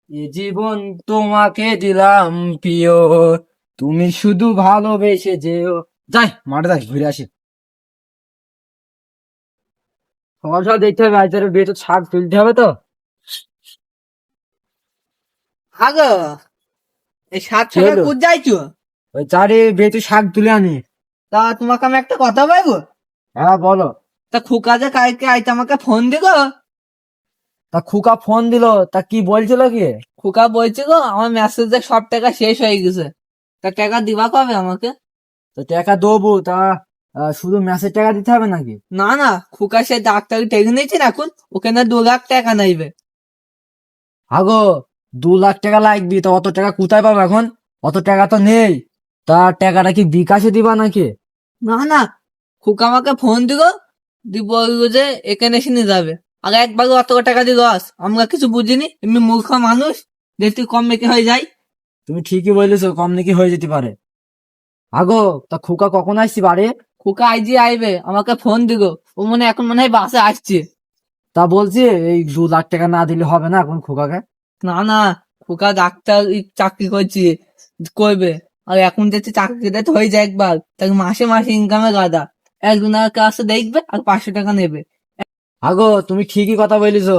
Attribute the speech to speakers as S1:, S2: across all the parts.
S1: এ জীবন তোমাকে দিলাম প্রিয়, তুমি শুধু ভালোবেসে যেও। যাই মাঠে যাই ঘুরে আসি। সকাল সকাল দেখতে হবে, আজ বিয়ে তো শাক তুলতে হবে তো।
S2: আগো এই সাত
S1: কি
S2: সকাল
S1: হলো?
S2: কুদ যাইছো?
S1: ওই চারে বিয়ে তো শাক তুলে আনি।
S2: তা তোমাকে আমি একটা কথা বলবো।
S1: হ্যাঁ বলো।
S2: তা খুকা যে কালকে আইতে আমাকে ফোন দিল।
S1: তা খুকা ফোন দিল, তা কি বলছিল কি?
S2: খুকা বলছে গো আমার মেসেজে সব টাকা শেষ হয়ে গেছে। তা টাকা দিবা কবে আমাকে?
S1: তো টাকা দেবো তা, শুধু ম্যাচের টাকা দিতে হবে নাকি?
S2: না না, খুকা সে ডাক্তারি টেকে নিয়েছেন, এখন ওখানে 2 লাখ টাকা নেইবে।
S1: আগো, 2 লাখ টাকা লাগবে, তা অত টাকা কোথায় পাবো এখন? অত টাকা তো নেই। তা টাকাটা কি বিকাশে দিবা নাকি?
S2: না না, খুকা আমাকে ফোন দিল, বললো যে এখানে এসে নিয়ে যাবে। আগে একবার অত টাকা দিয়ে লস, আমরা কিছু বুঝিনি, এমনি মূর্খ মানুষ, দেখতে কম মেকে হয়ে যায়।
S1: তুমি ঠিকই বলেছো, কম নাকি হয়ে যেতে পারে। আগো, তা খুকা কখন আসছি বাড়ি?
S2: খুকা আইজি আইবে, আমাকে ফোন দিল। ও মনে হয় এখন মনে হয় বাসে আসছে।
S1: তা বলছি, এই 2 লাখ টাকা না দিলে হবে না এখন খুকাকে?
S2: না না, খোকা ডাক্তার চাকরি করছি, করবে। আর এখন যাচ্ছে চাকরিটা তো হয়ে যায় একবার, তাকে মাসে মাসে ইনকামে গাদা। একজনের কাছে দেখবে আর 500 টাকা নেবে।
S1: আগো, তুমি ঠিকই কথা বলেছো।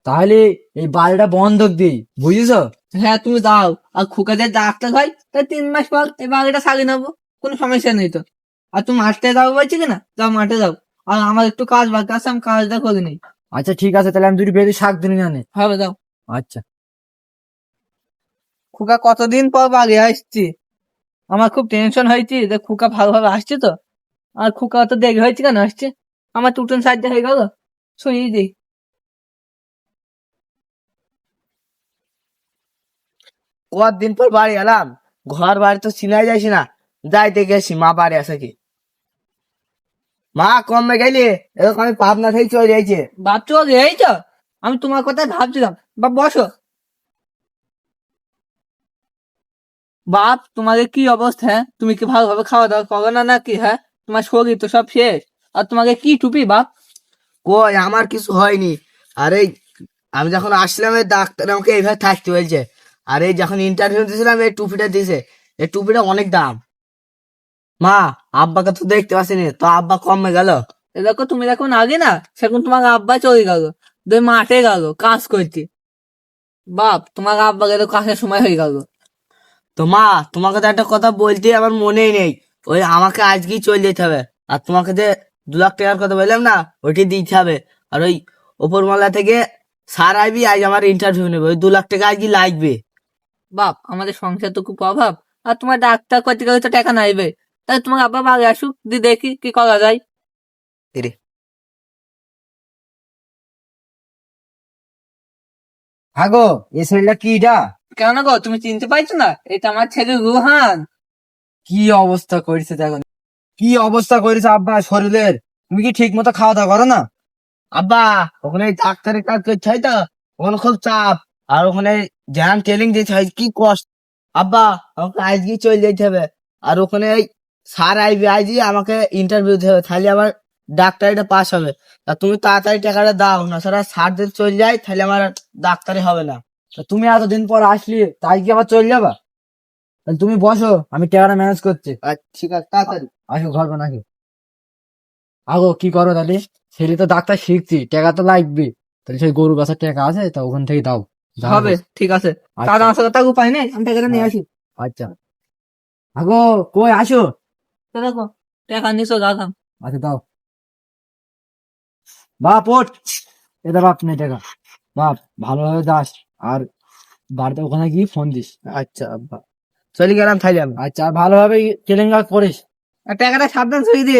S1: তাহলে এই বাড়িটা বন্ধক দিই, বুঝেছো?
S2: হ্যাঁ তুমি দাও। আর খোকা যে ডাক্তার হয় তাই 3 মাস পর এই বাড়িটা সারিয়ে নেবো, কোনো সমস্যা নেই তো। আর তুমি মাঠে যাবো বলছি কিনা, যাও মাঠে যাও। আর আমার একটু কাজ বাকি আছে, আমি কাজটা করে নিই।
S1: আচ্ছা ঠিক আছে, তাহলে আমি দুটি বেশি শাক দিনে জানি।
S2: হবে যাও।
S1: আচ্ছা।
S2: খোকা কতদিন পর বাড়ি আসছি, আমার খুব টেনশন হয়েছে যে খোকা ভালোভাবে আসছে তো। আর খোকা তো দেরি হয়েছে কেন আসছে, আমার তো উঠোন সাহায্য হয়ে গেল, শুয়ে দিই।
S3: কতদিন পর বাড়ি এলাম, ঘর বাড়ি তো চিনাই যাইছি না। যাইতে গেছি মা বাড়ি আছে কি। মা কমে গেলি, এরকম আমি পাবনা থেকে চলে যাইছে।
S2: বাপ চল এই তো, আমি তোমার কথা ভাবছিলাম। বাপ বসো। বাপ তোমাদের কি অবস্থা, হ্যাঁ? তুমি কি ভালোভাবে খাওয়া দাওয়া করো না নাকি? হ্যাঁ, তোমার শরীর তো সব শেষ। আর তোমাকে কি টুপি বাপ?
S3: কই আমার কিছু হয়নি। আরে আমি যখন আসলাম এই ডাক্তার আমাকে এইভাবে থাকতে বলছে। আর এই যখন ইন্টারভিউ দিয়েছিলাম এই টুপিটা দিছে। এই টুপিটা অনেক দাম। মা, আব্বাকে তো দেখতে পাচ্ছিনি, তো আব্বা কমে গেল।
S2: এ দেখো তুমি যখন আগে না, সেখন তোমার আব্বা চলে গেল, দুই মাঠে গেল কাজ করতে। বাপ তোমার আব্বা গেল কাজের সময় হয়ে গেল।
S3: তো মা, তোমাকে তো একটা কথা বলতে আমার মনেই নেই। ওই আমাকে আজকেই চলে যেতে হবে। আর তোমাকে যে 2 লাখ টাকার কথা বললাম না, ওইটি দিতে হবে। আর ওই ওপরমালা থেকে স্যার আইবি, আজ আমার ইন্টারভিউ নেবে, ওই 2 লাখ টাকা আজকে লাগবে।
S2: বাপ আমাদের সংসার তো খুব অভাব, আর তোমার ডাক্তার করতে গেলে তো টাকা নাইবে। তাই তোমার আব্বা বাড়ি আসুক, দিয়ে দেখি কি করা যায়।
S3: এরে,
S1: আগো, এই শরীরটা কিটা?
S2: কেন গো, তুমি চিনতে পারছো না? এটা আমার ছেলে রুহান।
S1: কি অবস্থা করেছে দেখো, কি অবস্থা করেছে আব্বা শরীরের। তুমি কি ঠিক মতো খাওয়া দাওয়া করো না?
S3: আব্বা, ওখানে ডাক্তারের কাজ করতে হয় তো, ওখানে খুব চাপ। আর ওখানে জ্যাম ট্রেনিং দিতে হয়, কি কষ্ট। আব্বা, আমাকে আজকেই চলে যেতে হবে। আর ওখানে এই স্যার আইবি, আজই আমাকে ইন্টারভিউ দিতে হবে, তাহলে আমার ডাক্তারিটা পাস হবে। তা তুমি তাড়াতাড়ি টাকাটা দাও না, স্যার স্যার যদি চলে যায় তাহলে আমার ডাক্তারি হবে না।
S1: তা তুমি এতদিন পর আসলি, তাই কি আবার চলে যাবা? তাহলে তুমি বসো, আমি টাকাটা ম্যানেজ করছি।
S3: ঠিক আছে, তাড়াতাড়ি।
S1: আসো ঘর নাকি। আগো কি করো তাহলে? ছেলে তো ডাক্তার শিখছি, টাকা তো লাগবে। তাহলে সেই গরু গাছের টাকা আছে, তা ওখান থেকে দাও। যা
S2: হবে,
S1: হোক।
S2: ঠিক আছে।
S1: আচ্ছা।
S2: তাহলে আমার সাথে তার উপায় নেই, আমি টাকাটা নিয়ে
S1: হ্যাঁ,
S2: আসি।
S1: আচ্ছা। আগো, কই আসো।
S2: তো দেখো, টাকা নিছো গাছাম।
S1: আচ্ছা দাও। বাপ ওঠ, এটা বাপ নেই টাকা। বাপ, ভালোভাবে যাস। আর বাড়িতে ওখানে গিয়ে ফোন দিস।
S3: আচ্ছা আব্বা, চলে গেলাম তাহলে আমি।
S1: আচ্ছা, আর ভালোভাবে কেলেঙ্গা করিস।
S2: আর টাকাটা সাবধান সই দিস।